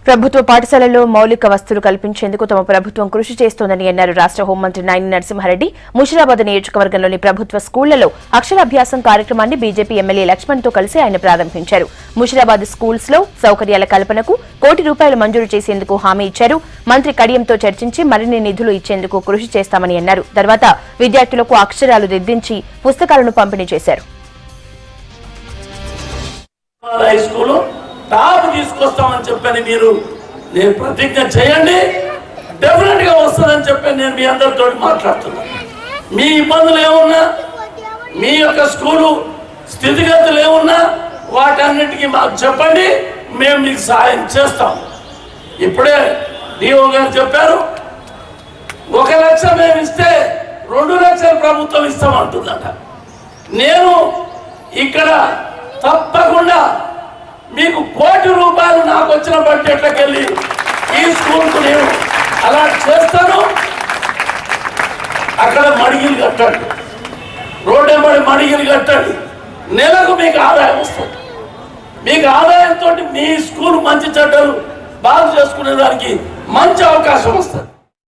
ప్రభుత్వ పాఠశాలల్లో మౌలిక వసతులు కల్పించేందుకు తమ ప్రభుత్వం కృషి చేస్తోందని అన్నారు రాష్ట్ర హోంమంత్రి నాయిని నరసింహారెడ్డి. ముషిరాబాద్ నియోజకవర్గంలోని ప్రభుత్వ స్కూళ్లలో అక్షరాభ్యాసం కార్యక్రమాన్ని బీజేపీ ఎమ్మెల్యే లక్ష్మణ్తో కలిసి ఆయన ప్రారంభించారు. ముషిరాబాద్ స్కూల్స్ లో సౌకర్యాల కల్పనకు ₹1 కోటి మంజూరు చేసేందుకు హామీ ఇచ్చారు. మంత్రి కడియంతో చర్చించి మరిన్ని నిధులు ఇచ్చేందుకు కృషి చేస్తామని అన్నారు. తర్వాత విద్యార్థులకు అక్షరాలు దిద్దించి పుస్తకాలను పంపిణీ చేశారు. టాప్ తీసుకొస్తామని చెప్పని నేను ప్రతిజ్ఞ చేయండి, డెఫినెట్ గా వస్తుందని చెప్పి నేను మీ అందరితో మాట్లాడుతున్నాను. మీ ఇబ్బందులు ఏమున్నా, మీ యొక్క స్కూలు స్థితిగతులు ఏమున్నా వాటన్నిటికీ మాకు చెప్పండి, మేము మీకు సహాయం చేస్తాం. ఇప్పుడే డిఓ గారు చెప్పారు, 1 లక్ష మేము ఇస్తే 2 లక్షలు ప్రభుత్వం ఇస్తామంటుందట. నేను ఇక్కడ తప్పకుండా మీకు ₹1 కోటి నాకు వచ్చిన బడ్జెట్లోకి వెళ్ళి ఈ స్కూల్కు నేను అలాట్ చేస్తాను. అక్కడ మడిగిలు కట్టండి, రోడ్డు వెంబడి మడిగిలు కట్టండి, నెలకు మీకు ఆదాయం వస్తుంది. మీకు ఆదాయంతో మీ స్కూల్ మంచి చెడ్డలు బాగు చేసుకునే దానికి మంచి అవకాశం వస్తుంది.